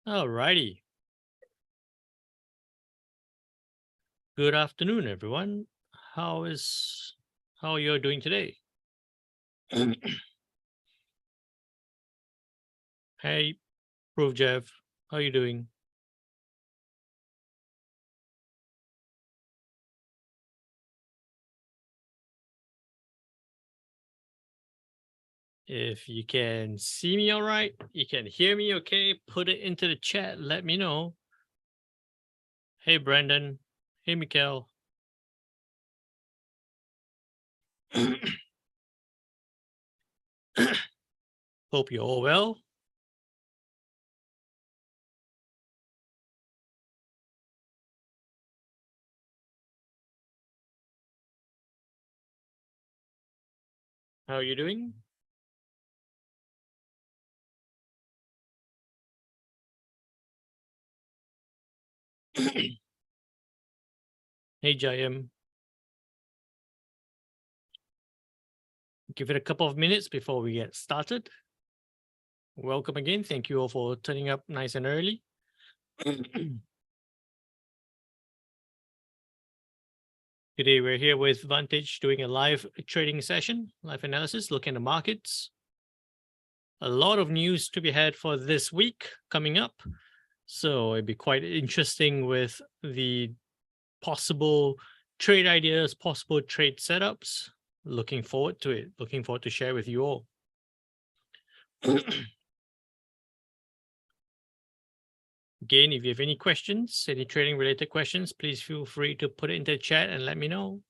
All righty. Good afternoon, everyone. How are you doing today? Hey, Prof. Jeff, how are you doing? If you can see me all right, you can hear me okay, put it into the chat, let me know. Hey, Brandon. Hey, Mikkel. Hope you're all well. How are you doing? Hey, Jayam. Give it a couple of minutes before we get started. Welcome again. Thank you all for turning up nice and early. Today, we're here with Vantage doing a live trading session, live analysis, looking at the markets. A lot of news to be had for this week coming up. So it'd be quite interesting with the possible trade ideas, possible trade setups. Looking forward to it. Looking forward to share with you all. Again, if you have any questions, any trading related questions, please feel free to put it into the chat and let me know.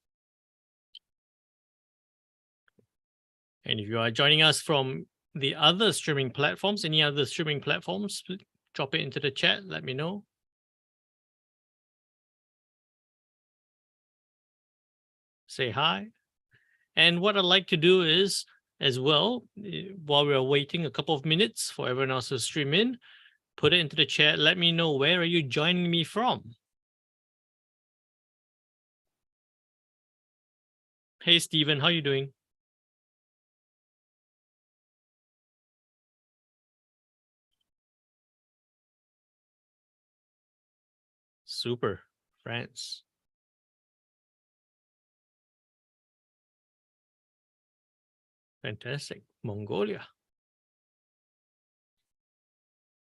And if you are joining us from the other streaming platforms, any other streaming platforms, drop it into the chat, let me know. Say hi. And what I'd like to do is, as well, while we're waiting a couple of minutes for everyone else to stream in, put it into the chat, let me know where are you joining me from. Hey, Steven, how are you doing? Super, France. Fantastic, Mongolia.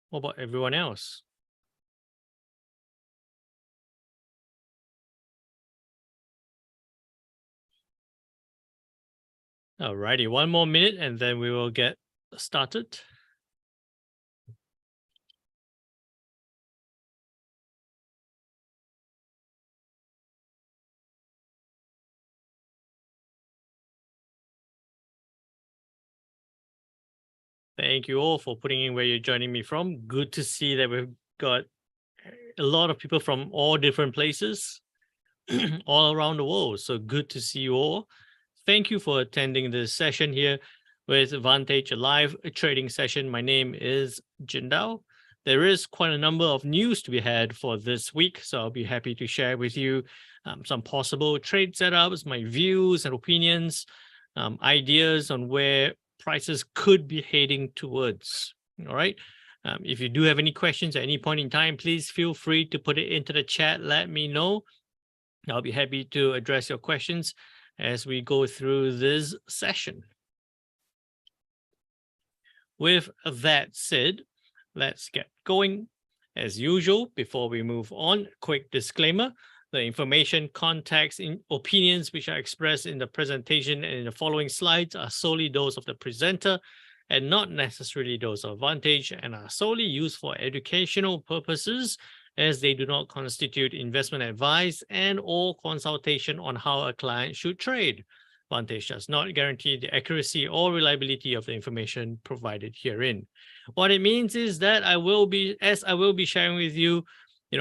What about everyone else? All righty, one more minute and then we will get started. Thank you all for putting in where you're joining me from. Good to see that we've got a lot of people from all different places, all around the world. So good to see you all. Thank you for attending this session here with Vantage, a live trading session. My name is Jin Dao. There is quite a number of news to be had for this week, so I'll be happy to share with you some possible trade setups, my views and opinions, ideas on where prices could be heading towards. All right. If you do have any questions at any point in time, please feel free to put it into the chat. Let me know. I'll be happy to address your questions as we go through this session. With that said, let's get going. As usual, before we move on, quick disclaimer. The information, context, and opinions which are expressed in the presentation and in the following slides are solely those of the presenter and not necessarily those of Vantage, and are solely used for educational purposes, as they do not constitute investment advice and or consultation on how a client should trade. Vantage does not guarantee the accuracy or reliability of the information provided herein. What it means is that I will be sharing with you,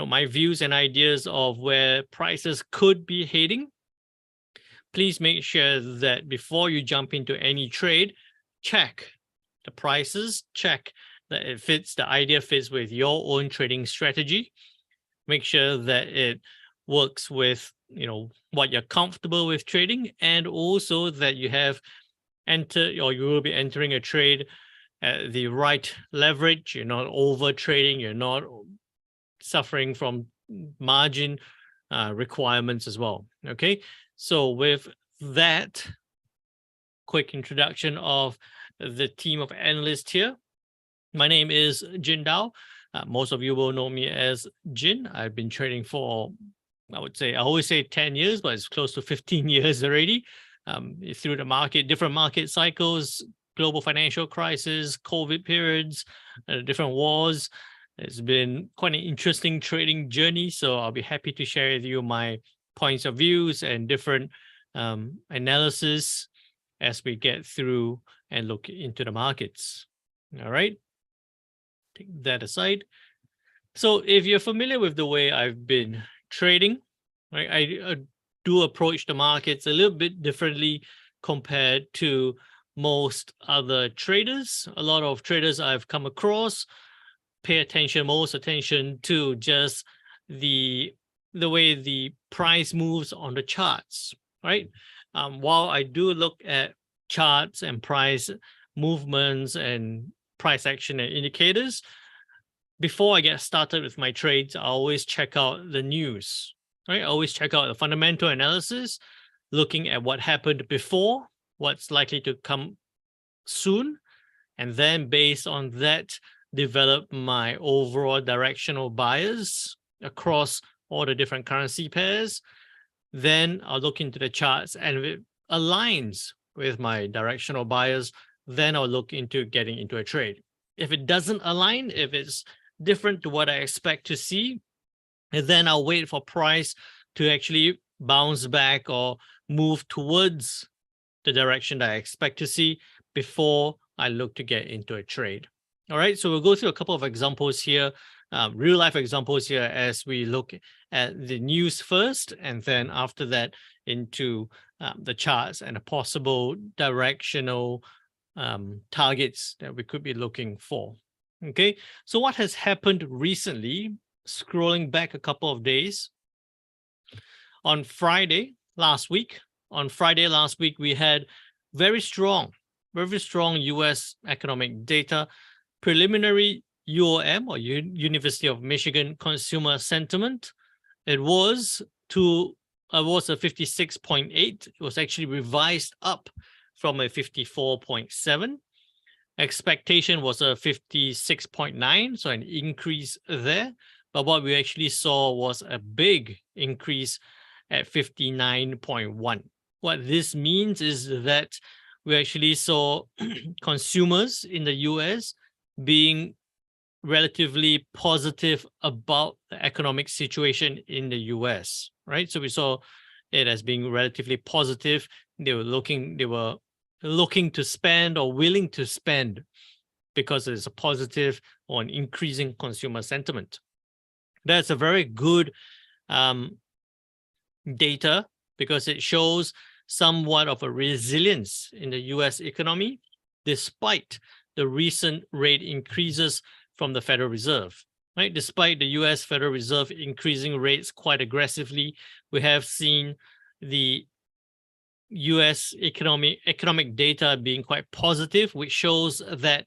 my views and ideas of where prices could be heading. Please make sure that before you jump into any trade, check the prices, check that it fits, the idea fits with your own trading strategy. Make sure that it works with, what you're comfortable with trading, and also that you have entered, or you will be entering a trade at the right leverage. You're not over trading. You're not suffering from margin requirements as well. Okay, so with that quick introduction of the team of analysts here, my name is Jin Dao. Most of you will know me as Jin. I've been trading for, I always say 10 years, but it's close to 15 years already. Through the market, different market cycles, global financial crisis, COVID periods, different wars. It's been quite an interesting trading journey. So I'll be happy to share with you my points of views and different analysis as we get through and look into the markets. All right. Take that aside. So if you're familiar with the way I've been trading, right, I do approach the markets a little bit differently compared to most other traders. A lot of traders I've come across pay most attention to just the way the price moves on the charts, right? While I do look at charts and price movements and price action and indicators, before I get started with my trades, I always check out the news, right? I always check out the fundamental analysis, looking at what happened before, what's likely to come soon, and then based on that, develop my overall directional bias across all the different currency pairs. Then I'll look into the charts, and if it aligns with my directional bias, then I'll look into getting into a trade. If it doesn't align, if it's different to what I expect to see, and then I'll wait for price to actually bounce back or move towards the direction that I expect to see before I look to get into a trade. All right, so we'll go through a couple of examples here, real life examples here as we look at the news first, and then after that into the charts and the possible directional targets that we could be looking for. Okay, so what has happened recently, scrolling back a couple of days, on Friday last week, we had very strong US economic data, preliminary UOM, or University of Michigan consumer sentiment. It was a 56.8. It was actually revised up from a 54.7. Expectation was a 56.9, so an increase there. But what we actually saw was a big increase at 59.1. What this means is that we actually saw consumers in the US being relatively positive about the economic situation in the US, right? So we saw it as being relatively positive. They were looking to spend or willing to spend because it's a positive or an increasing consumer sentiment. That's a very good data because it shows somewhat of a resilience in the US economy despite the recent rate increases from the Federal Reserve, right? Despite the US Federal Reserve increasing rates quite aggressively, we have seen the US economic data being quite positive, which shows that,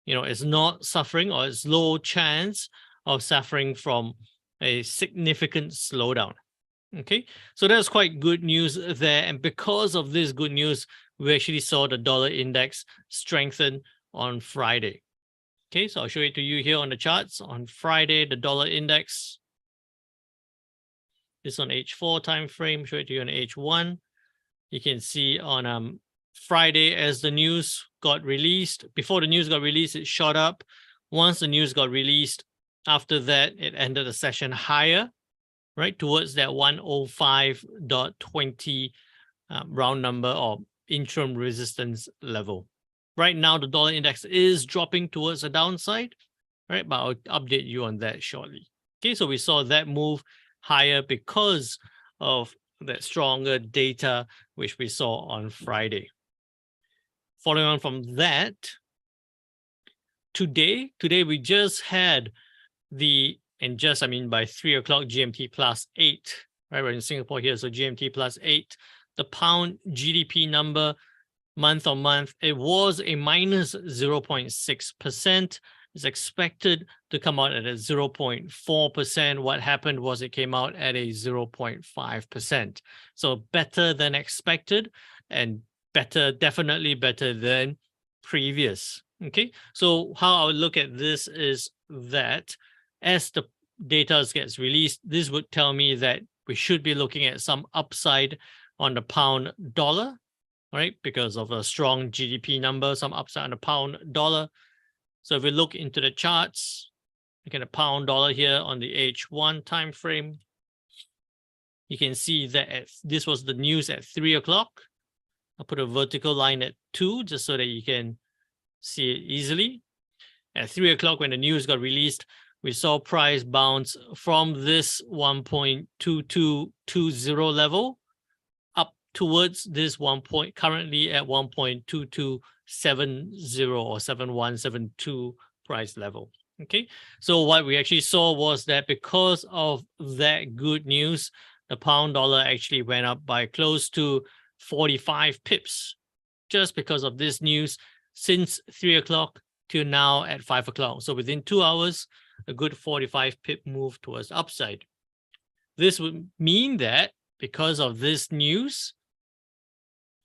it's not suffering, or it's low chance of suffering from a significant slowdown. Okay, so that's quite good news there. And because of this good news, we actually saw the dollar index strengthen on Friday. Okay, so I'll show it to you here on the charts. On Friday, the dollar index is on H4 time frame. Show it to you on H1. You can see on Friday, as the news got released, before the news got released, it shot up. Once the news got released, after that, it ended the session higher, right, towards that 105.20 round number or interim resistance level. Right now, the dollar index is dropping towards the downside, right? But I'll update you on that shortly. Okay, so we saw that move higher because of that stronger data, which we saw on Friday. Following on from that, today we just had by 3 o'clock GMT plus 8, right? We're in Singapore here, so GMT plus 8, the pound GDP number month on month, it was a minus 0.6%. It's expected to come out at a 0.4%. What happened was it came out at a 0.5%. So better than expected and better, definitely better than previous. Okay, so how I would look at this is that as the data gets released, this would tell me that we should be looking at some upside on the pound dollar, right? Because of a strong GDP number, some upside on the pound dollar. So if we look into the charts, look at the pound dollar here on the H1 time frame, you can see that this was the news at 3 o'clock. I'll put a vertical line at 2 just so that you can see it easily. At 3 o'clock, when the news got released, we saw price bounce from this 1.2220 level up towards this currently at 1.2270 or 7172 price level. Okay, so what we actually saw was that because of that good news, the pound dollar actually went up by close to 45 pips just because of this news since 3 o'clock to now at 5 o'clock. So within 2 hours, a good 45 pip move towards the upside. This would mean that because of this news,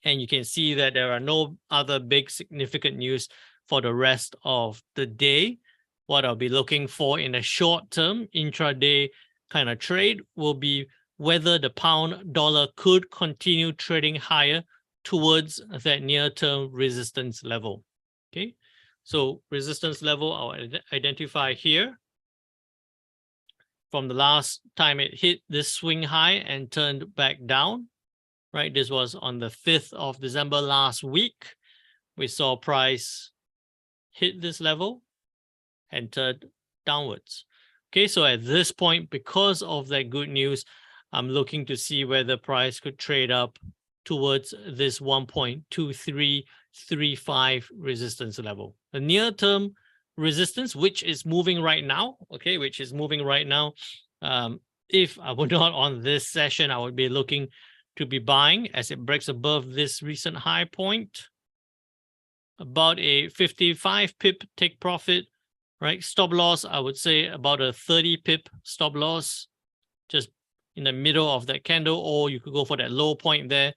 and you can see that there are no other big significant news for the rest of the day, what I'll be looking for in a short term intraday kind of trade will be whether the pound dollar could continue trading higher towards that near-term resistance level. Okay, so resistance level I'll identify here. From the last time it hit this swing high and turned back down, right? This was on the 5th of December last week. We saw price hit this level and turned downwards. Okay, so at this point, because of that good news, I'm looking to see whether price could trade up towards this 1.2335 resistance level. The near-term resistance, which is moving right now, okay, which is moving right now. If I were not on this session, I would be looking to be buying as it breaks above this recent high point. About a 55 pip take profit, right? Stop loss, I would say about a 30 pip stop loss, just in the middle of that candle, or you could go for that low point there.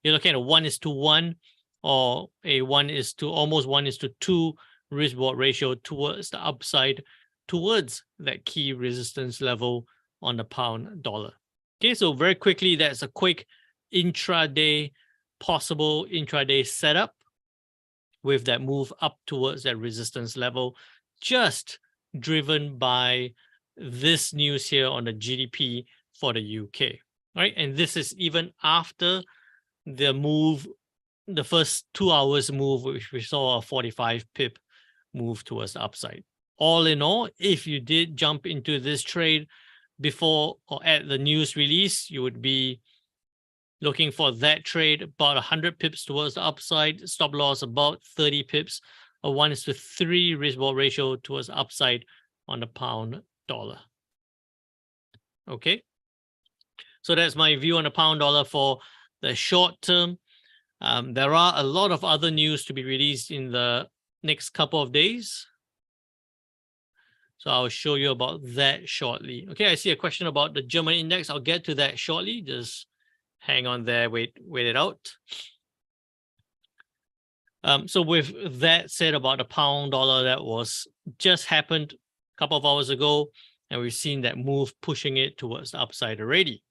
You're looking at a 1:1 or a almost 1:2 risk reward ratio towards the upside, towards that key resistance level on the pound dollar. Okay, so very quickly, that's a quick possible intraday setup with that move up towards that resistance level, just driven by this news here on the GDP for the UK, right? And this is even after the move, the first 2 hours move, which we saw a 45 pip move towards the upside. All in all, if you did jump into this trade before or at the news release, you would be looking for that trade about 100 pips towards the upside, stop loss about 30 pips, a 1:3 risk reward ratio towards the upside on the pound dollar. Okay, so that's my view on the pound dollar for the short term. There are a lot of other news to be released in the next couple of days, so I'll show you about that shortly. Okay, I see a question about the German index. I'll get to that shortly. Just hang on there, wait it out. So with that said about the pound dollar, that was just happened a couple of hours ago, and we've seen that move pushing it towards the upside already.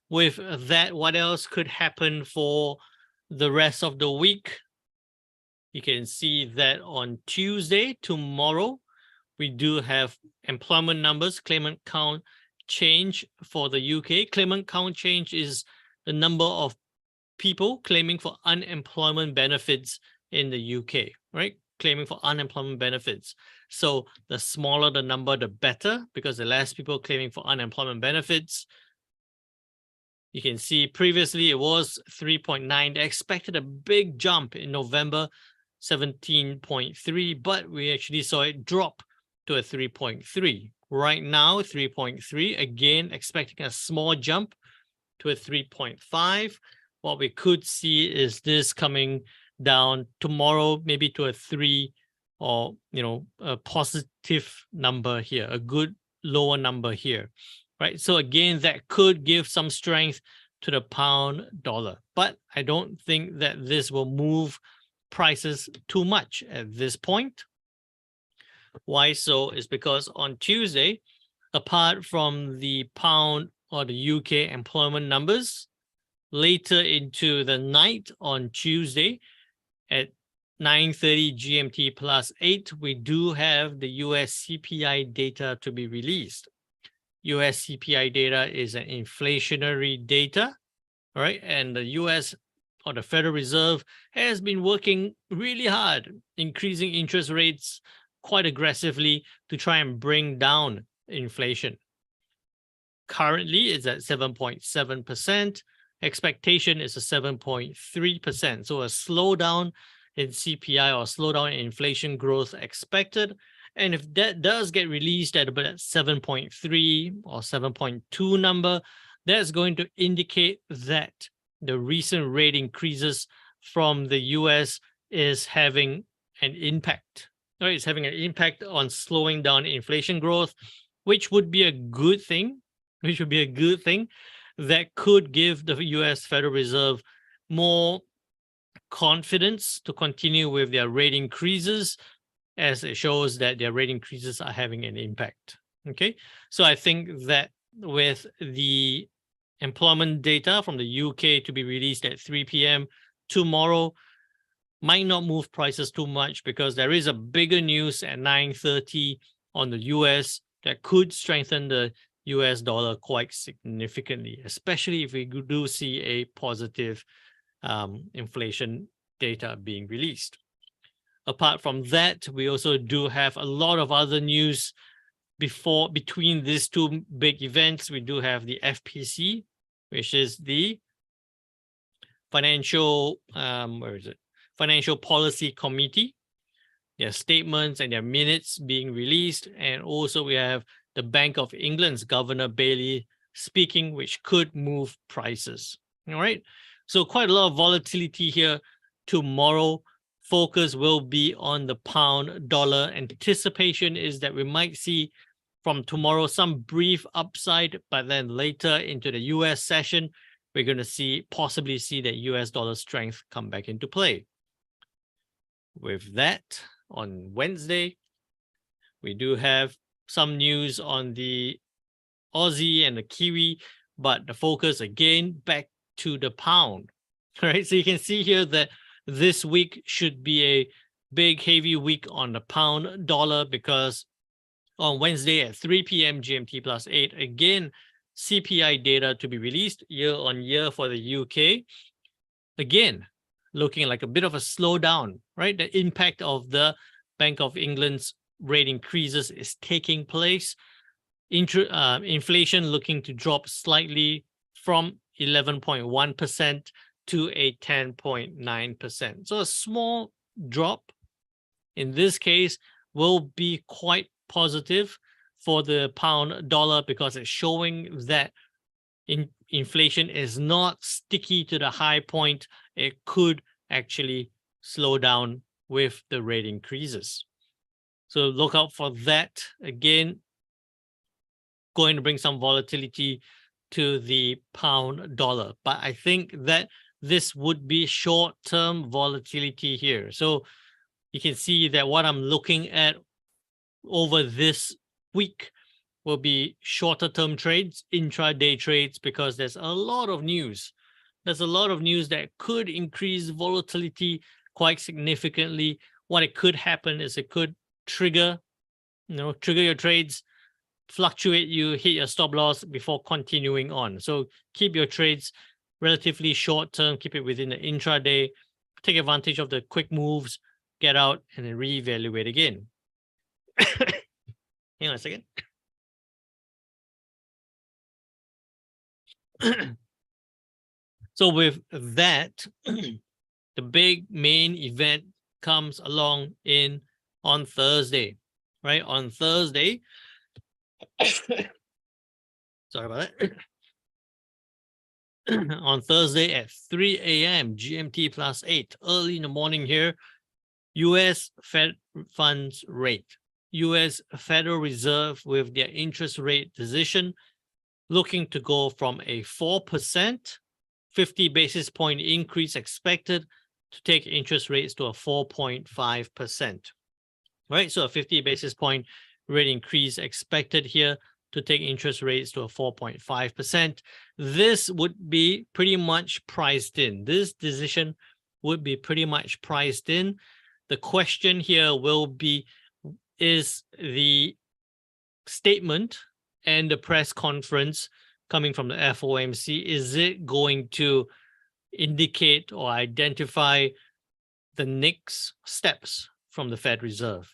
With that, what else could happen for the rest of the week? You can see that on Tuesday, tomorrow, we do have employment numbers, claimant count change for the UK. Claimant count change is the number of people claiming for unemployment benefits in the UK, right? Claiming for unemployment benefits. So the smaller the number, the better, because the less people claiming for unemployment benefits. You can see previously it was 3.9. They expected a big jump in November, 17.3, but we actually saw it drop to a 3.3. Right now, 3.3, again, expecting a small jump to a 3.5. What we could see is this coming down tomorrow, maybe to a 3 or, a positive number here, a good lower number here, right? So again, that could give some strength to the pound dollar, but I don't think that this will move prices too much at this point. Why so is because on Tuesday, apart from the pound or the UK employment numbers, later into the night on Tuesday at 9:30 GMT +8, we do have the US CPI data to be released. US CPI data is an inflationary data, right? And the US or the Federal Reserve has been working really hard, increasing interest rates quite aggressively to try and bring down inflation. Currently, it's at 7.7%. Expectation is a 7.3%. So a slowdown in CPI or slowdown in inflation growth expected. And if that does get released at about 7.3 or 7.2 number, that's going to indicate that the recent rate increases from the US is having an impact. Right? It's having an impact on slowing down inflation growth, which would be a good thing, that could give the US Federal Reserve more confidence to continue with their rate increases, as it shows that their rate increases are having an impact. Okay, so I think that with the employment data from the UK to be released at 3 p.m. tomorrow, might not move prices too much because there is a bigger news at 9:30 on the US that could strengthen the US dollar quite significantly, especially if we do see a positive inflation data being released. Apart from that, we also do have a lot of other news between these two big events. We do have the FPC, which is the Financial Financial Policy Committee, their statements and their minutes being released. And also we have the Bank of England's Governor Bailey speaking, which could move prices. All right. So quite a lot of volatility here tomorrow. Focus will be on the pound dollar. Anticipation is that we might see from tomorrow some brief upside, but then later into the US session, we're going to possibly see that US dollar strength come back into play. With that, on Wednesday, we do have some news on the Aussie and the Kiwi, but the focus again back to the pound. All right, so you can see here that this week should be a big, heavy week on the pound dollar because on Wednesday at 3 p.m. GMT +8, again, CPI data to be released year on year for the UK. Again, looking like a bit of a slowdown, right? The impact of the Bank of England's rate increases is taking place. Inflation looking to drop slightly from 11.1% to a 10.9%. So a small drop in this case will be quite positive for the pound dollar because it's showing that inflation is not sticky to the high point. It could actually slow down with the rate increases. So look out for that. Again, going to bring some volatility to the pound dollar. But I think that this would be short-term volatility here. So you can see that what I'm looking at over this week will be shorter term trades, intraday trades, because there's a lot of news. There's a lot of news that could increase volatility quite significantly. What it could happen is it could trigger your trades, fluctuate you, hit your stop loss before continuing on. So keep your trades relatively short term, keep it within the intraday, take advantage of the quick moves, get out and then reevaluate again. Hang on a second. So with that, the big main event comes along on Thursday, right? On Thursday, sorry about that. on Thursday at 3 a.m. GMT plus 8, early in the morning here, US Fed funds rate. US Federal Reserve with their interest rate decision looking to go from a 4%, 50 basis point increase expected to take interest rates to a 4.5%. Right, so a 50 basis point rate increase expected here to take interest rates to a 4.5%. This would be pretty much priced in. This decision would be pretty much priced in. The question here will be, is the statement and the press conference coming from the FOMC, is it going to indicate or identify the next steps from the Fed Reserve?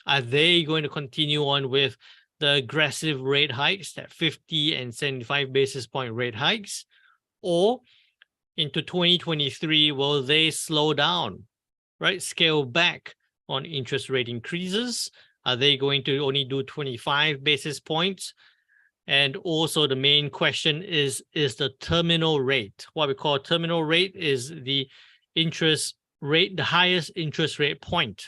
Are they going to continue on with the aggressive rate hikes, that 50 and 75 basis point rate hikes? Or into 2023, will they slow down, right? Scale back on interest rate increases? Are they going to only do 25 basis points? And also the main question is the terminal rate. What we call terminal rate is the interest rate, the highest interest rate point.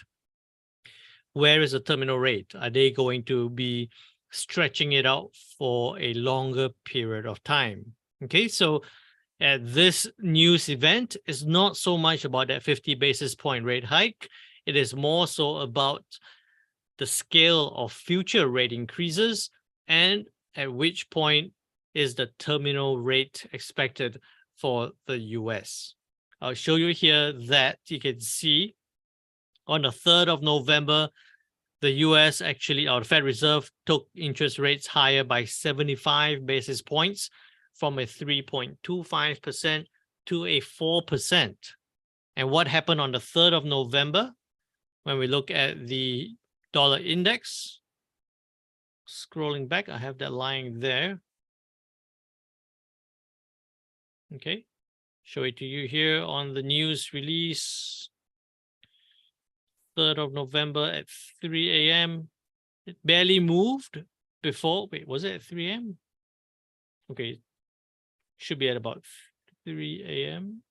Where is the terminal rate? Are they going to be stretching it out for a longer period of time? Okay, so at this news event, it's not so much about that 50 basis point rate hike. It is more so about the scale of future rate increases and at which point is the terminal rate expected for the US. I'll show you here that you can see on the 3rd of November, the US actually, or the Fed Reserve, took interest rates higher by 75 basis points from a 3.25% to a 4%. And what happened on the 3rd of November? When we look at the dollar index, scrolling back, I have that line there. Okay, show it to you here on the news release. 3rd of November at 3 a.m. It barely moved before. Wait, was it at 3 a.m.? Okay, should be at about 3 a.m.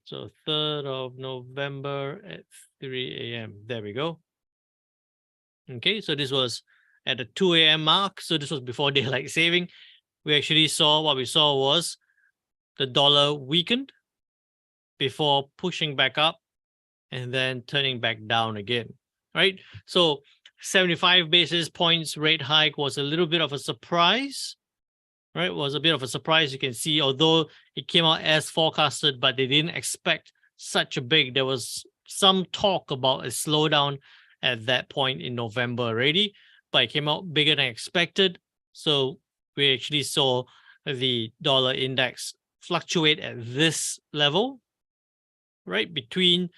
So 3rd of November at 3 a.m. There we go. Okay, so this was at the 2 a.m. mark. So this was before daylight saving. We actually saw, what we saw was the dollar weakened before pushing back up and then turning back down again, right? So 75 basis points rate hike was a little bit of a surprise, right? It was a bit of a surprise. You can see, although it came out as forecasted, but they didn't expect such a big, there was some talk about a slowdown at that point in November already, but it came out bigger than expected. So we actually saw the dollar index fluctuate at this level, right? Between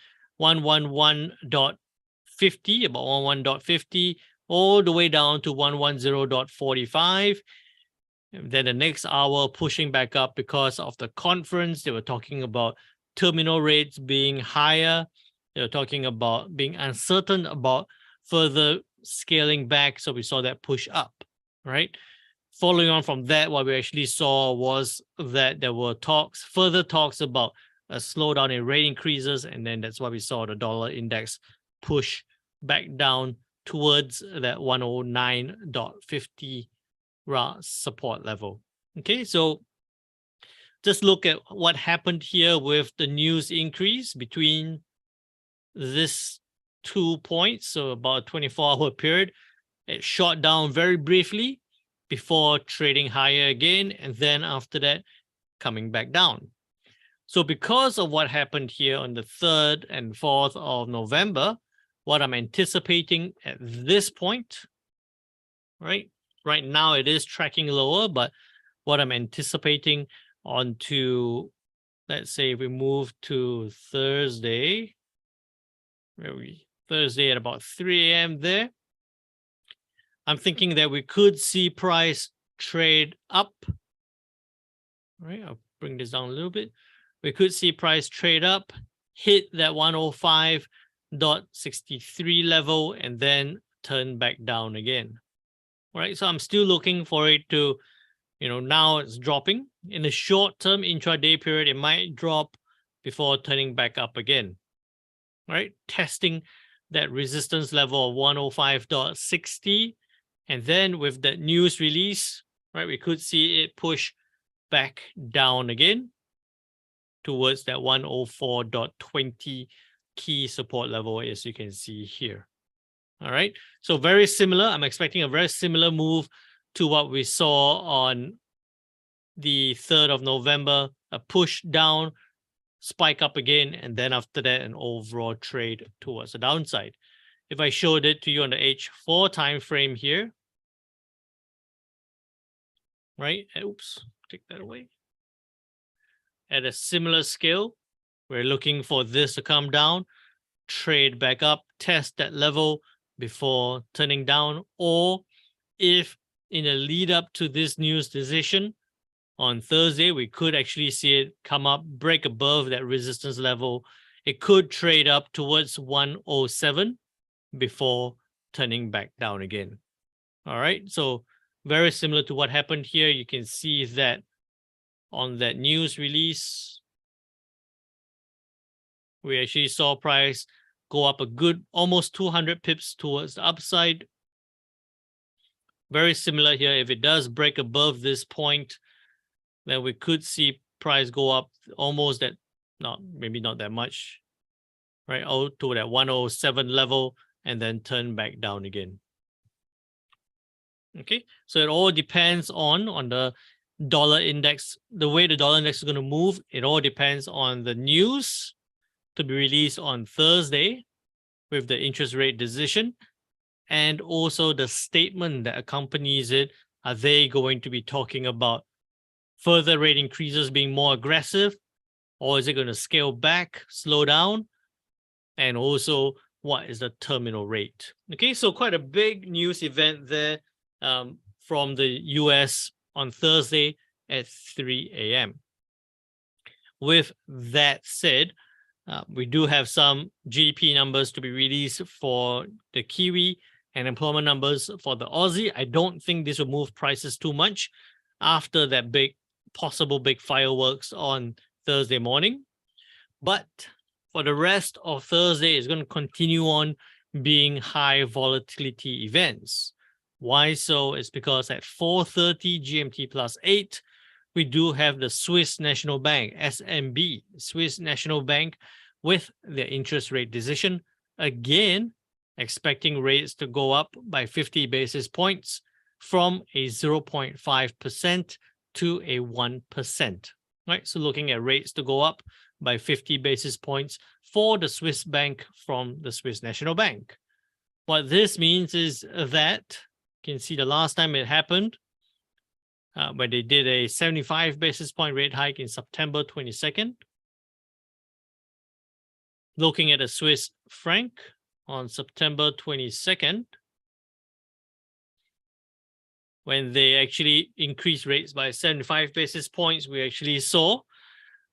111.50, about 11.50, all the way down to 110.45. And then the next hour pushing back up because of the conference. They were talking about terminal rates being higher. They were talking about being uncertain about further scaling back. So we saw that push up, right? Following on from that, what we actually saw was that there were further talks about a slowdown in rate increases, and then that's why we saw the dollar index push back down towards that 109.50 support level. Okay, so just look at what happened here with the news increase between this 2 points, so about a 24-hour period. It shot down very briefly before trading higher again, and then after that coming back down. So because of what happened here on the 3rd and 4th of November, what I'm anticipating at this point, right now it is tracking lower, but what I'm anticipating onto, let's say if we move to Thursday, Thursday at about 3 a.m. there, I'm thinking that we could see price trade up. All right, I'll bring this down a little bit. We could see price trade up, hit that 105.63 level, and then turn back down again. All right, so I'm still looking for it to now it's dropping. In the short term intraday period, it might drop before turning back up again, right? Testing that resistance level of 105.60. And then with that news release, right, we could see it push back down again towards that 104.20 key support level, as you can see here. All right, so very similar. I'm expecting a very similar move to what we saw on the 3rd of November, a push down, spike up again, and then after that, an overall trade towards the downside. If I showed it to you on the H4 time frame here, right? Oops, take that away. At a similar scale, we're looking for this to come down, trade back up, test that level before turning down, or if in a lead up to this news decision on Thursday, we could actually see it come up, break above that resistance level. It could trade up towards 107 before turning back down again. All right, so very similar to what happened here. You can see that on that news release, we actually saw price go up a good almost 200 pips towards the upside. Very similar here. If it does break above this point, then we could see price go up almost that, maybe not that much, right? Out to that 107 level and then turn back down again. Okay, so it all depends on the dollar index, the way the dollar index is going to move. It all depends on the news to be released on Thursday with the interest rate decision, and also the statement that accompanies it. Are they going to be talking about further rate increases being more aggressive, or is it going to scale back, slow down? And also, what is the terminal rate? Okay, so quite a big news event there from the US on Thursday at 3 a.m. With that said, we do have some GDP numbers to be released for the Kiwi and employment numbers for the Aussie. I don't think this will move prices too much after that possible big fireworks on Thursday morning. But for the rest of Thursday, it's going to continue on being high volatility events. Why so? It's because at 4:30 GMT plus 8, we do have the Swiss National Bank, SNB, Swiss National Bank, with their interest rate decision, again, expecting rates to go up by 50 basis points from a 0.5% to a 1%, right? So looking at rates to go up by 50 basis points for the Swiss bank from the Swiss National Bank. What this means is that, you can see the last time it happened, when they did a 75 basis point rate hike in September 22nd. Looking at the Swiss franc on September 22nd, when they actually increased rates by 75 basis points, we actually saw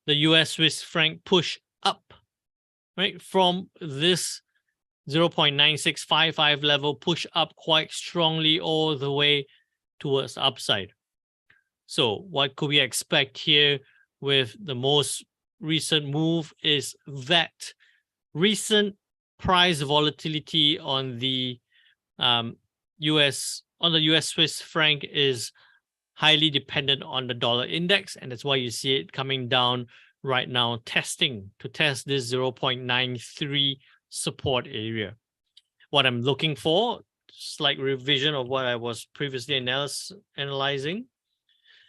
the US Swiss franc push up, right? From this 0.9655 level, push up quite strongly all the way towards the upside. So what could we expect here with the most recent move is that recent price volatility on the US Swiss franc is highly dependent on the dollar index, and that's why you see it coming down right now, testing to test this 0.93 support area. What I'm looking for, slight revision of what I was previously analyzing,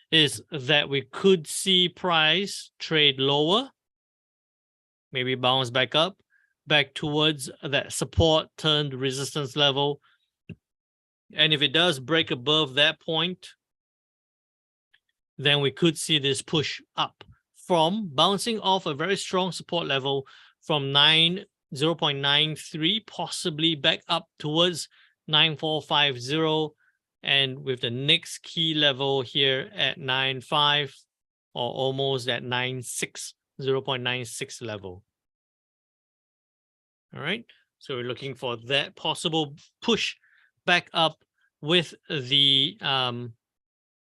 is that we could see price trade lower, maybe bounce back up, back towards that support turned resistance level. And if it does break above that point, then we could see this push up from bouncing off a very strong support level from 0.93, possibly back up towards 9450, and with the next key level here at 95, or almost at 96, 0.96 level. All right, so we're looking for that possible push back up with the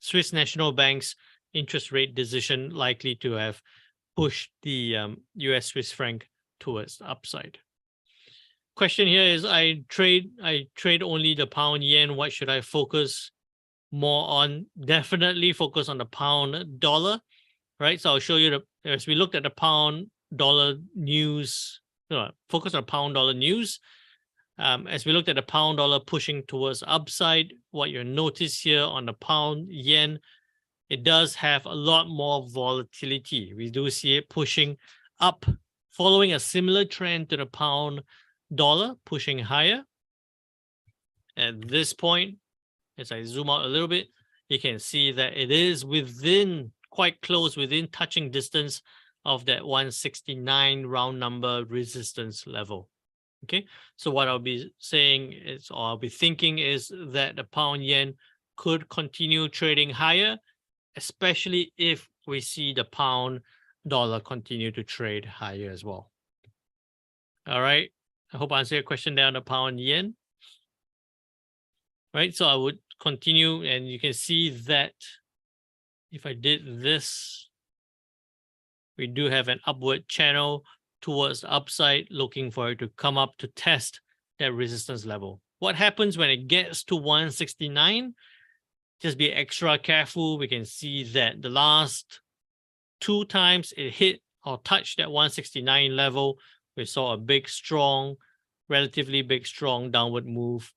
Swiss National Bank's interest rate decision likely to have pushed the US Swiss franc towards the upside. Question here is I trade only the pound yen. What should I focus more on? Definitely focus on the pound dollar, right? So I'll show you as we looked at the pound dollar news, focus on pound dollar news. As we looked at the pound dollar pushing towards upside, what you'll notice here on the pound yen, it does have a lot more volatility. We do see it pushing up, following a similar trend to the pound dollar, pushing higher. At this point, as I zoom out a little bit, you can see that it is quite close, within touching distance of that 169 round number resistance level. Okay, so what I'll be saying is, or I'll be thinking is that the pound yen could continue trading higher, especially if we see the pound dollar continue to trade higher as well. All right, I hope I answered your question there on the pound yen. Right, so I would continue, and you can see that if I did this, we do have an upward channel towards the upside, looking for it to come up to test that resistance level. What happens when it gets to 169? Just be extra careful. We can see that the last 2 times it hit or touched that 169 level, we saw a big, strong, relatively big, strong downward move.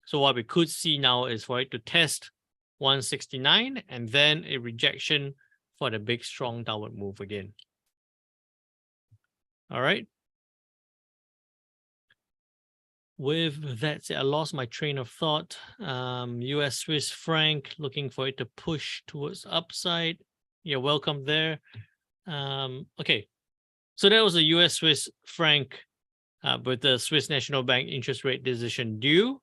So what we could see now is for it to test 169 and then a rejection for the big, strong downward move again. All right. With that said, I lost my train of thought. US Swiss franc, looking for it to push towards upside. You're welcome there. Okay, so that was the US Swiss franc with the Swiss National Bank interest rate decision due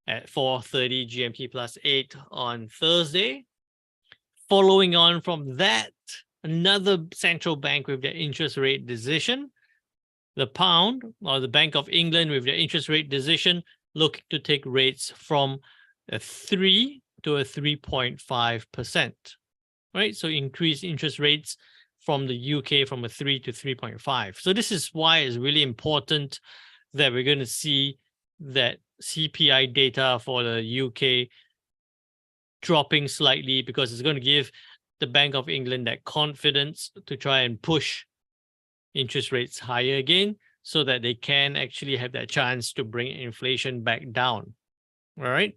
at 4:30 GMT plus 8 on Thursday. Following on from that, another central bank with their interest rate decision. The pound, or the Bank of England with their interest rate decision, looking to take rates from a 3 to a 3.5%. Right, so increase interest rates from the UK from a 3 to 3.5. So this is why it's really important that we're going to see that CPI data for the UK dropping slightly, because it's going to give the Bank of England that confidence to try and push interest rates higher again, so that they can actually have that chance to bring inflation back down. All right.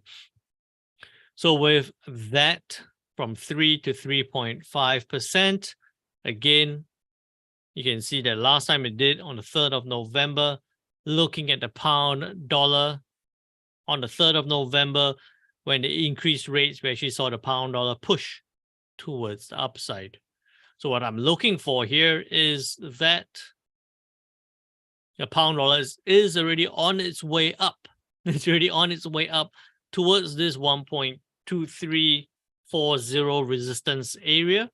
So with that, from 3 to 3.5%, again, you can see that last time it did on the 3rd of November, looking at the pound dollar on the 3rd of November, when the increased rates, we actually saw the pound dollar push towards the upside. So what I'm looking for here is that the pound dollar is already on its way up. It's already on its way up towards this 1.2340 resistance area.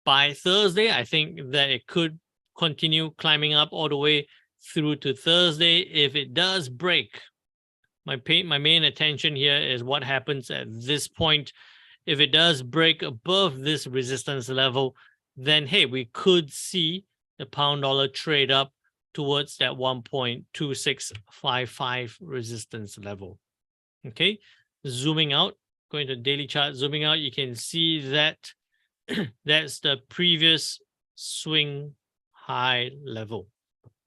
By Thursday, I think that it could continue climbing up all the way through to Thursday. If it does break, my main attention here is what happens at this point. If it does break above this resistance level, then hey, we could see the pound dollar trade up towards that 1.2655 resistance level. Okay, zooming out, going to daily chart, zooming out, you can see that that's the previous swing high level.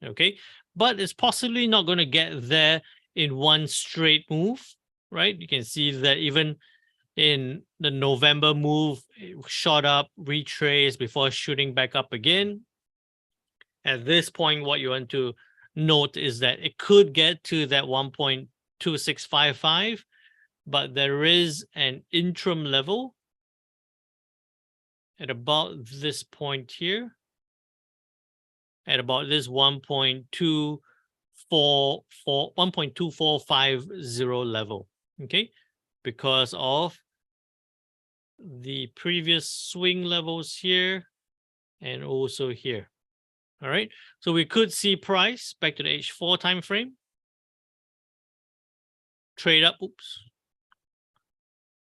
Okay, but it's possibly not going to get there in one straight move, right? You can see that even in the November move, it shot up, retraced before shooting back up again. At this point, what you want to note is that it could get to that 1.2655, but there is an interim level at about this point here, at about this 1.2450 level, okay, because of the previous swing levels here and also here. All right, so we could see price back to the H4 time frame, trade up,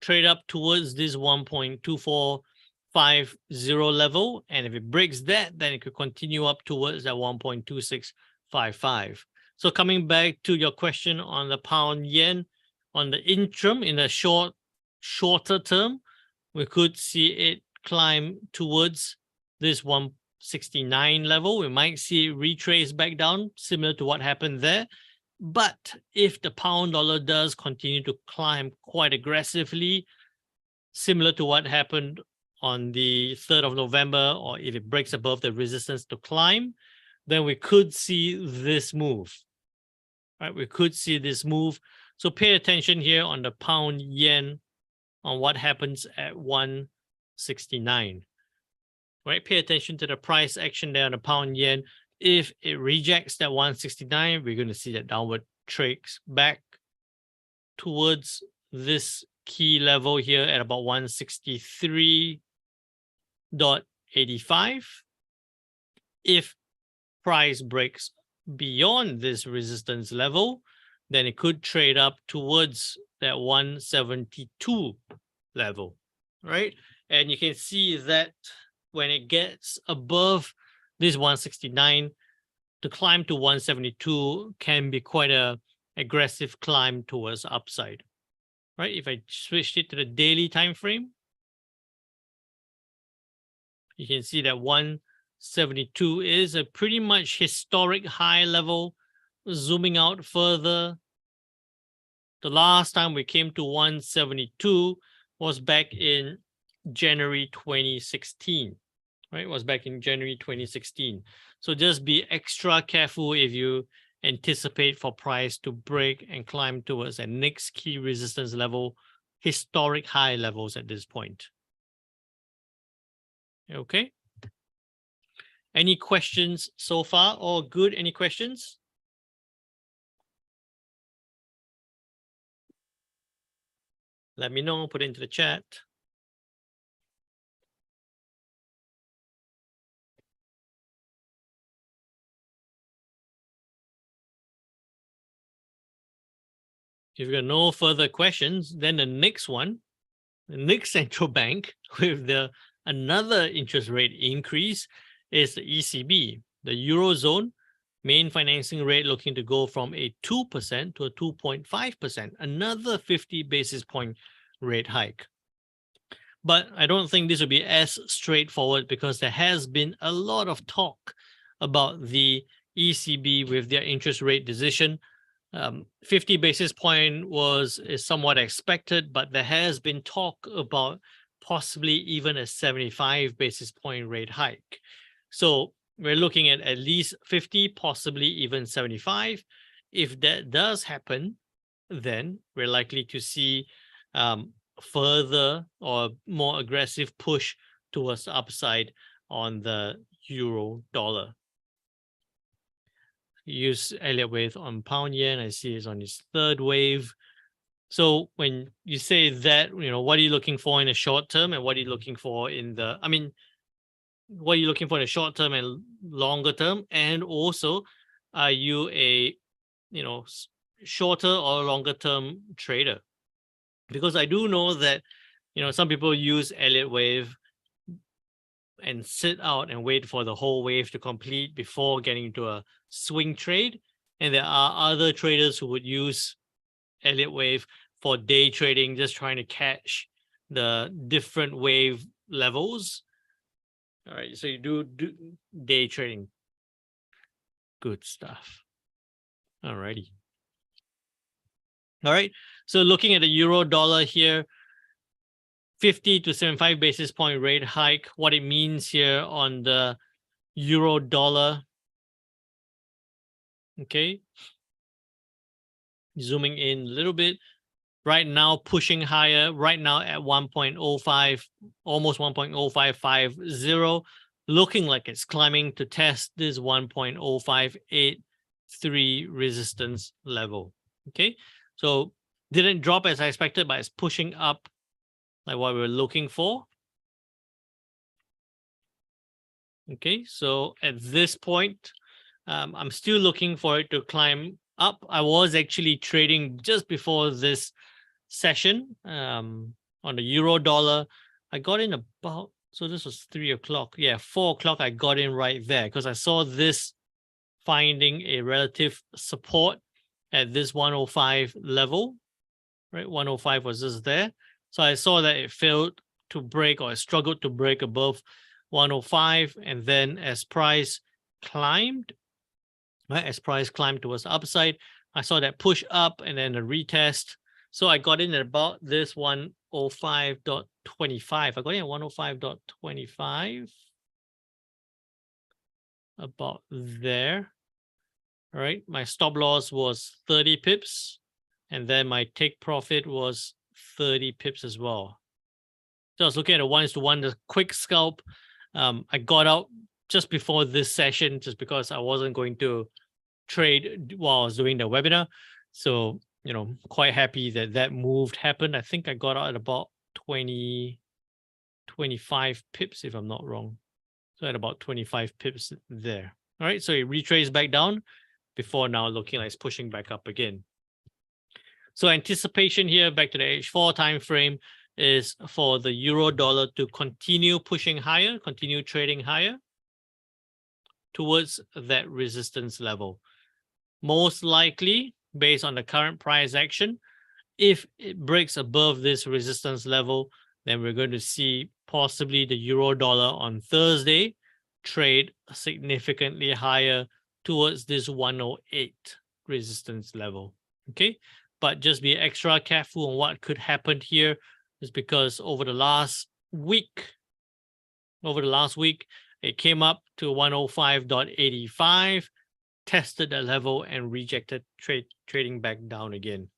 trade up towards this 1.2450 level. And if it breaks that, then it could continue up towards that 1.2655. So coming back to your question on the pound yen, on the interim, in the shorter term, we could see it climb towards this 169 level. We might see it retrace back down, similar to what happened there. But if the pound dollar does continue to climb quite aggressively, similar to what happened on the 3rd of November, or if it breaks above the resistance to climb, then we could see this move. Right? We could see this move. So pay attention here on the pound yen on what happens at 169. Right? Pay attention to the price action there on the pound yen. If it rejects that 169, we're going to see that downward trace back towards this key level here at about 163.85. If price breaks beyond this resistance level, then it could trade up towards that 172 level, right? And you can see that when it gets above this 169, to climb to 172 can be quite a aggressive climb towards upside, right? If I switched it to the daily time frame, you can see that 172 is a pretty much historic high level. Zooming out further, the last time we came to 172 was back in January 2016. Right, was back in January 2016. So just be extra careful if you anticipate for price to break and climb towards the next key resistance level, historic high levels at this point. Okay. Any questions so far? All good? Any questions? Let me know, put it into the chat. If you've got no further questions, then the next one, the next central bank with another interest rate increase is the ECB, the Eurozone main financing rate looking to go from a 2% to a 2.5%, another 50 basis point rate hike. But I don't think this will be as straightforward because there has been a lot of talk about the ECB with their interest rate decision. 50 basis point is somewhat expected, but there has been talk about possibly even a 75 basis point rate hike. So we're looking at least 50, possibly even 75. If that does happen, then we're likely to see further or more aggressive push towards the upside on the euro dollar. Use Elliott wave on pound yen. I see it's on its third wave. So when you say that, what are you looking for in the short term and what are you looking for in the, what are you looking for in the short term and longer term? And also, are you a, shorter or longer term trader? Because I do know that, some people use Elliott wave and sit out and wait for the whole wave to complete before getting into a swing trade. And there are other traders who would use Elliott wave for day trading, just trying to catch the different wave levels. All right, so you do day trading. Good stuff. All righty. All right, so looking at the euro dollar here, 50 to 75 basis point rate hike, what it means here on the euro dollar. Okay. Zooming in a little bit. Right now, pushing higher, right now at 1.05, almost 1.0550, looking like it's climbing to test this 1.0583 resistance level. Okay. So didn't drop as I expected, but it's pushing up like what we were looking for. Okay, so at this point, I'm still looking for it to climb up. I was actually trading just before this session. On the euro dollar, I got in about, so this was 3 o'clock. Yeah, 4 o'clock, I got in right there because I saw this finding a relative support at this 105 level, right? 105 was just there. So I saw that it failed to break, or it struggled to break above 105. And then as price climbed, right? As price climbed towards the upside, I saw that push up and then a retest. So I got in at about this 105.25. I got in at 105.25. About there. All right. My stop loss was 30 pips. And then my take profit was 30 pips as well. So I was looking at a 1:1, the quick scalp. I got out just before this session, just because I wasn't going to trade while I was doing the webinar. So, you know, quite happy that that move happened. I think I got out at about 20, 25 pips, if I'm not wrong. So at about 25 pips there. All right. So it retraced back down before now looking like it's pushing back up again. So anticipation here back to the H4 time frame is for the euro dollar to continue pushing higher, continue trading higher towards that resistance level. Most likely, based on the current price action, if it breaks above this resistance level, then we're going to see possibly the euro dollar on Thursday trade significantly higher towards this 108 resistance level. Okay, but just be extra careful on what could happen here, is because over the last week, it came up to 105.85, tested that level and rejected trading back down again.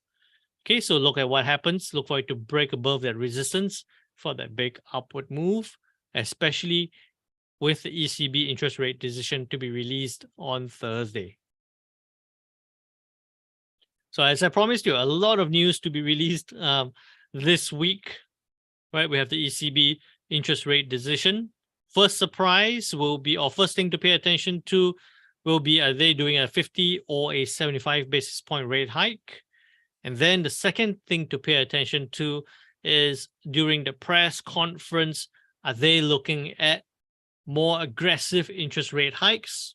Okay, so look at what happens. Look for it to break above that resistance for that big upward move, especially with the ECB interest rate decision to be released on Thursday. So as I promised you, a lot of news to be released this week, right? We have the ECB interest rate decision. First surprise will be, or first thing to pay attention to will be, are they doing a 50 or a 75 basis point rate hike? And then the second thing to pay attention to is during the press conference, are they looking at more aggressive interest rate hikes,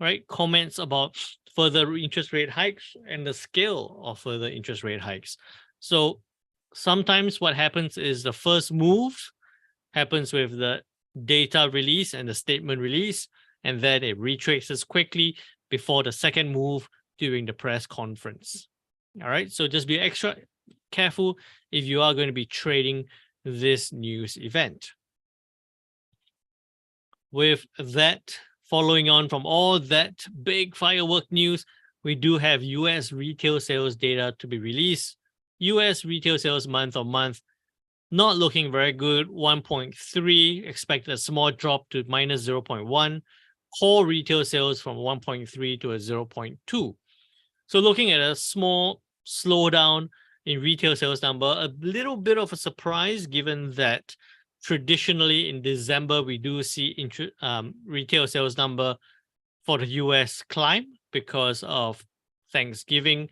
right? Comments about further interest rate hikes and the scale of further interest rate hikes. So sometimes what happens is the first move happens with the data release and the statement release, and then it retraces quickly before the second move during the press conference. All right, so just be extra careful if you are going to be trading this news event. With that, following on from all that big firework news, we do have US retail sales data to be released. US retail sales month on month, not looking very good. 1.3, expected a small drop to minus 0.1. Core retail sales from 1.3 to a 0.2. So looking at a small slowdown in retail sales number, a little bit of a surprise given that traditionally in December, we do see retail sales number for the US climb because of Thanksgiving,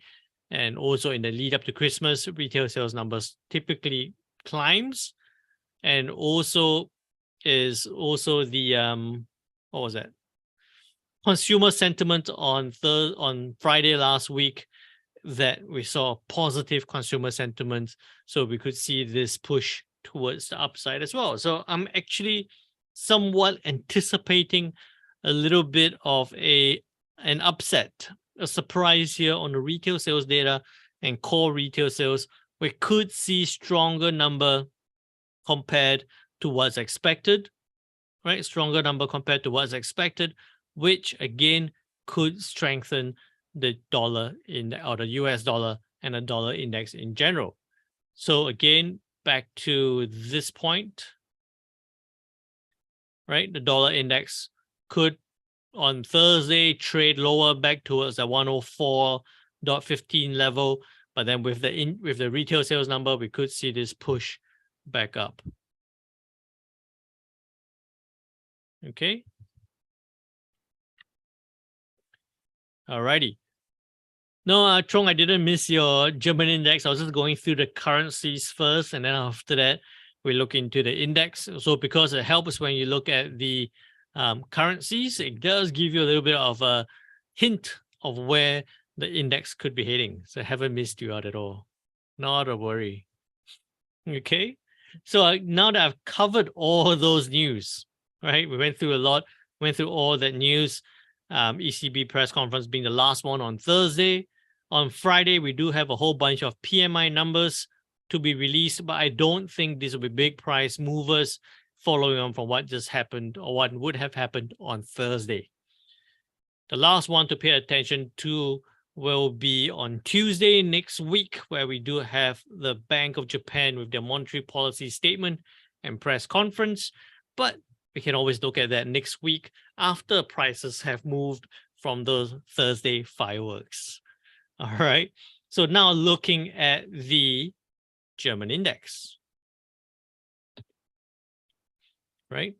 and also in the lead up to Christmas, retail sales numbers typically climbs. And also is also the, what was that? Consumer sentiment on Friday last week, that we saw positive consumer sentiment. So we could see this push towards the upside as well. So I'm actually somewhat anticipating a little bit of an upset, a surprise here on the retail sales data and core retail sales. We could see stronger number compared to what's expected, right? Stronger number compared to what's expected, which again could strengthen the dollar or the US dollar and the dollar index in general. So again, back to this point, right? The dollar index could on Thursday trade lower back towards the 104.15 level, but then with the retail sales number, we could see this push back up. Okay. Alrighty. No, Trong, I didn't miss your German index. I was just going through the currencies first, and then after that, we look into the index. So because it helps when you look at the currencies, it does give you a little bit of a hint of where the index could be heading. So I haven't missed you out at all. Not a worry. Okay. So now that I've covered all those news, right? We went through a lot, went through all that news. ECB press conference being the last one on Thursday. On Friday, we do have a whole bunch of PMI numbers to be released, but I don't think these will be big price movers following on from what just happened or what would have happened on Thursday. The last one to pay attention to will be on Tuesday next week, where we do have the Bank of Japan with their monetary policy statement and press conference. But we can always look at that next week after prices have moved from those Thursday fireworks. All right. So now looking at the German index, right?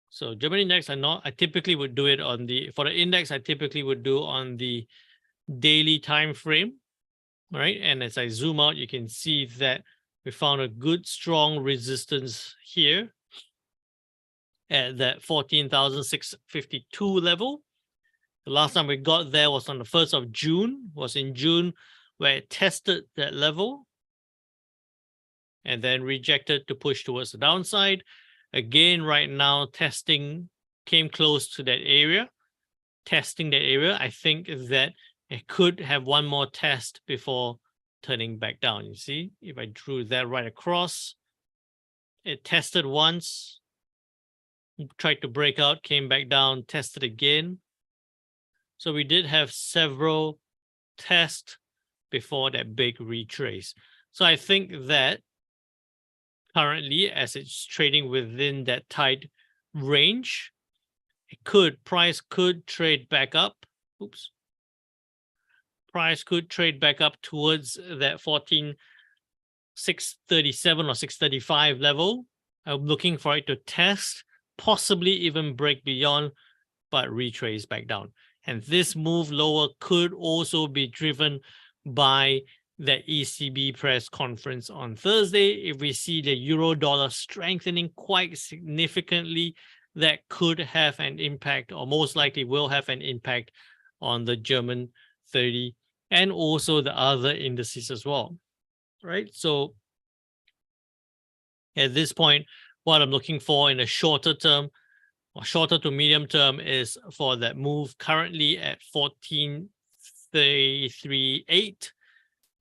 So German index, I typically would do it on for the index, I typically would do on the daily time frame, right? And as I zoom out, you can see that we found a good, strong resistance here at that 14,652 level. The last time we got there was on the 1st of June, was in June, where it tested that level and then rejected to push towards the downside. Again, right now, testing came close to that area. Testing that area, I think that it could have one more test before turning back down. You see, if I drew that right across, it tested once, tried to break out, came back down, tested again. So we did have several tests before that big retrace. So I think that currently, as it's trading within that tight range, price could trade back up. Oops. Price could trade back up towards that 14,637 or 635 level. I'm looking for it to test, possibly even break beyond, but retrace back down. And this move lower could also be driven by the ECB press conference on Thursday. If we see the euro dollar strengthening quite significantly, that could have an impact, or most likely will have an impact on the German 30 and also the other indices as well, right? So at this point, what I'm looking for in a shorter term or shorter to medium term is for that move currently at 14,338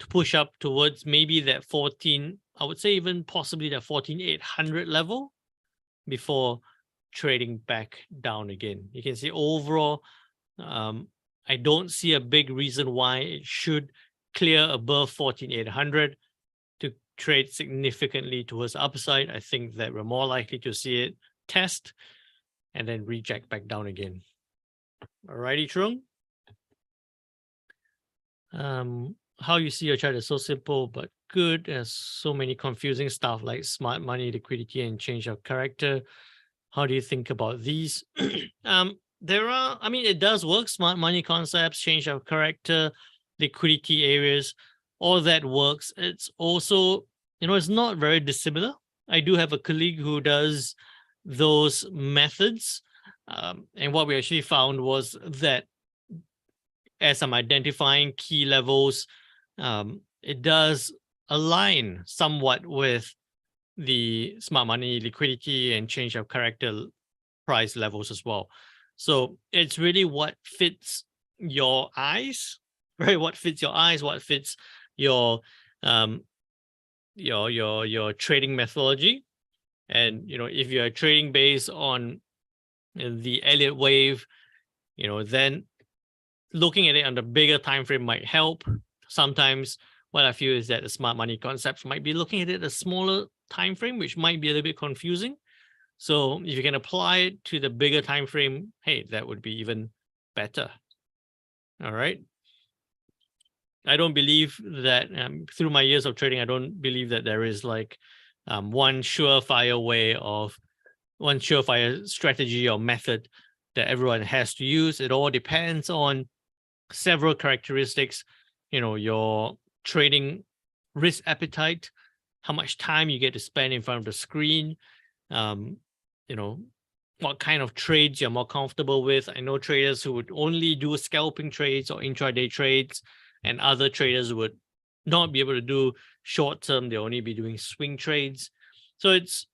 to push up towards maybe that 14, I would say even possibly that 14,800 level before trading back down again. You can see overall, I don't see a big reason why it should clear above 14,800 to trade significantly towards the upside. I think that we're more likely to see it test and then reject back down again. Alrighty, Trung. How you see your chart is so simple but good. There's so many confusing stuff like smart money, liquidity, and change of character. How do you think about these? It does work. Smart money concepts, change of character, liquidity areas, all that works. It's also, it's not very dissimilar. I do have a colleague who does those methods. And what we actually found was that as I'm identifying key levels, it does align somewhat with the smart money, liquidity, and change of character price levels as well. So it's really what fits your eyes, right? What fits your eyes, what fits your trading methodology. And if you're trading based on the Elliott wave, then looking at it on the bigger time frame might help. Sometimes what I feel is that the smart money concepts might be looking at it a smaller time frame, which might be a little bit confusing. So if you can apply it to the bigger time frame, hey, that would be even better. All right. I don't believe that through my years of trading, I don't believe that there is like one surefire strategy or method that everyone has to use. It all depends on several characteristics your trading risk appetite, how much time you get to spend in front of the screen, what kind of trades you're more comfortable with. I know traders who would only do scalping trades or intraday trades, and other traders would not be able to do short term. They'll only be doing swing trades. So it's,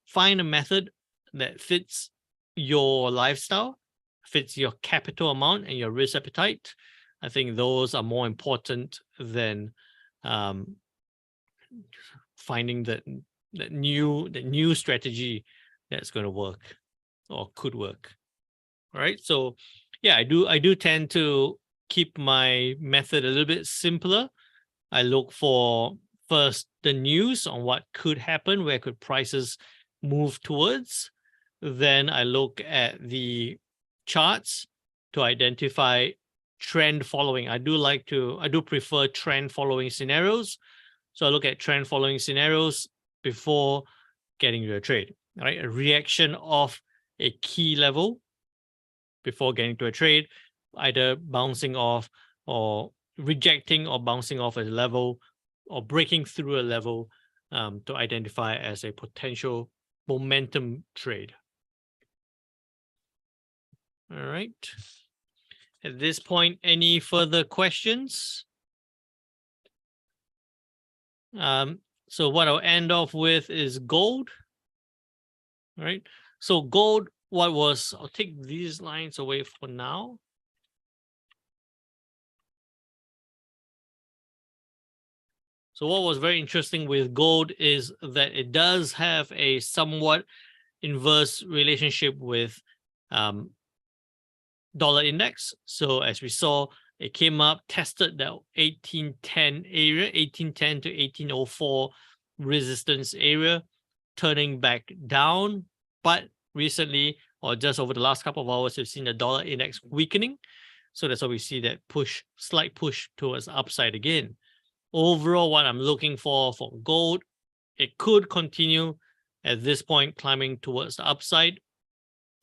find a method that fits your lifestyle, fits your capital amount and your risk appetite. I think those are more important than finding that new strategy that's going to work or could work. All right. So yeah, I do tend to keep my method a little bit simpler. I look for first the news on what could happen, where could prices move towards. Then I look at the charts to identify trend following. I do prefer trend following scenarios. So I look at trend following scenarios before getting to a trade, right? A reaction of a key level before getting to a trade, either bouncing off or rejecting or bouncing off a level or breaking through a level to identify as a potential momentum trade. All right. At this point, any further questions? So what I'll end off with is gold. All right. So gold, I'll take these lines away for now. So what was very interesting with gold is that it does have a somewhat inverse relationship with dollar index. So as we saw, it came up, tested the 1810 area, 1810 to 1804 resistance area, turning back down. But recently, or just over the last couple of hours, we've seen the dollar index weakening. So that's why we see that slight push towards upside again. Overall, what I'm looking for gold, it could continue at this point climbing towards the upside.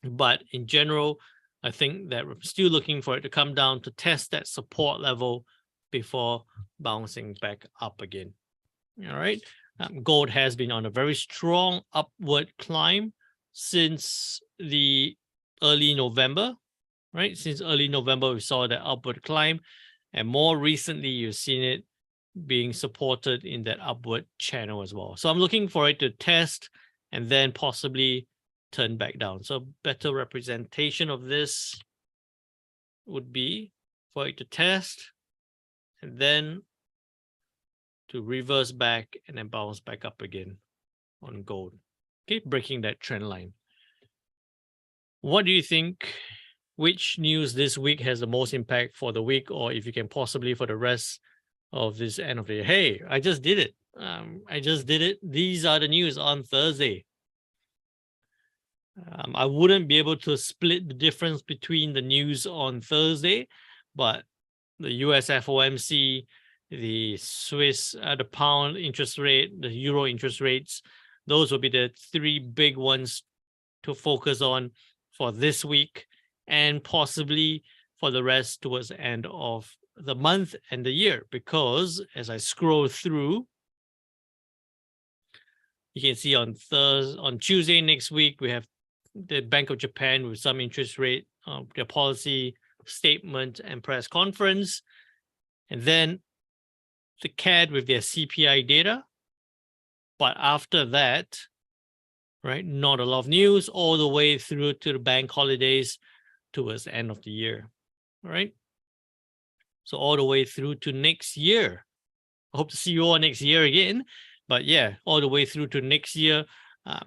But in general, I think that we're still looking for it to come down to test that support level before bouncing back up again. All right. Gold has been on a very strong upward climb since the early November, right? Since early November, we saw that upward climb. And more recently, you've seen it being supported in that upward channel as well. So I'm looking for it to test and then possibly turn back down. So better representation of this would be for it to test and then to reverse back and then bounce back up again on gold. Okay, breaking that trend line. What do you think? Which news this week has the most impact for the week, or if you can possibly for the rest of this end of the year? Hey, I just did it. These are the news on Thursday. I wouldn't be able to split the difference between the news on Thursday, but the US FOMC, the Swiss, the pound interest rate, the euro interest rates, those will be the three big ones to focus on for this week and possibly for the rest towards the end of the month and the year. Because as I scroll through, you can see on Tuesday next week, we have the Bank of Japan with some interest rate, their policy statement and press conference. And then the CAD with their CPI data. But after that, right, not a lot of news all the way through to the bank holidays towards the end of the year, all right? So all the way through to next year. I hope to see you all next year again. But yeah, all the way through to next year,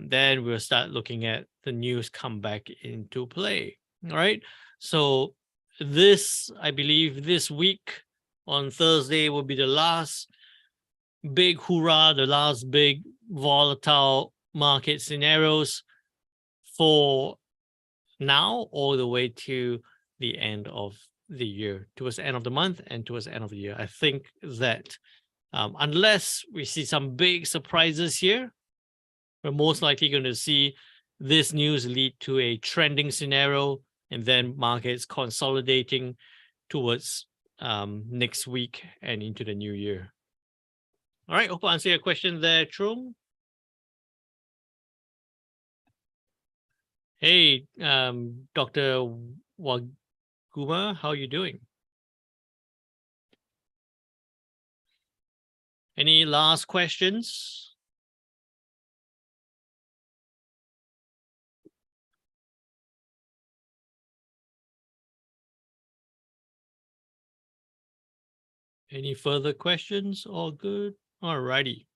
then we'll start looking at the news come back into play, all right? So this, I believe this week on Thursday will be the last big hoorah, the last big volatile market scenarios for now all the way to the end of the year, towards the end of the month and towards the end of the year. I think that unless we see some big surprises here, we're most likely going to see this news lead to a trending scenario and then markets consolidating towards next week and into the new year. All right, hope I answered your question there, Trung. Hey, Dr. Waguma, how are you doing? Any last questions? Any further questions? All good? All righty.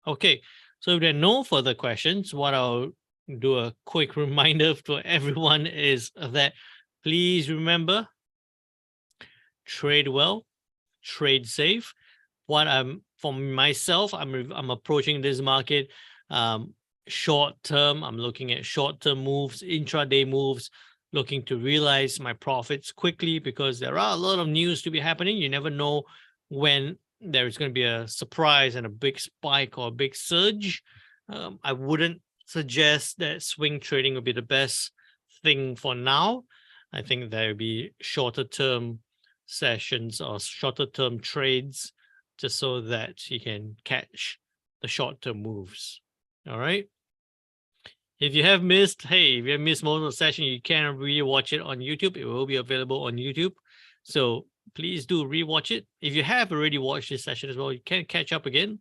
Okay, so if there are no further questions, what I'll do a quick reminder for everyone is that please remember, trade well, trade safe. What for myself, I'm approaching this market short term. I'm looking at short-term moves, intraday moves, looking to realize my profits quickly because there are a lot of news to be happening. You never know when there is going to be a surprise and a big spike or a big surge. I wouldn't suggest that swing trading would be the best thing for now. I think there will be shorter term sessions or shorter term trades just so that you can catch the short term moves. All right. If you have missed, hey, if you have missed most of the session, you can rewatch it on YouTube. It will be available on YouTube. So please do rewatch it. If you have already watched this session as well, you can catch up again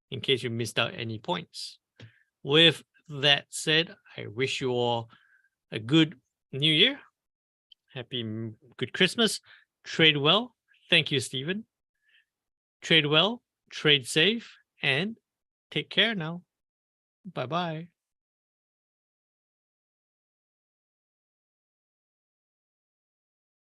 in case you missed out any points. With that said, I wish you all a good new year. Happy good Christmas. Trade well. Thank you, Stephen. Trade well, trade safe, and take care now. Bye-bye.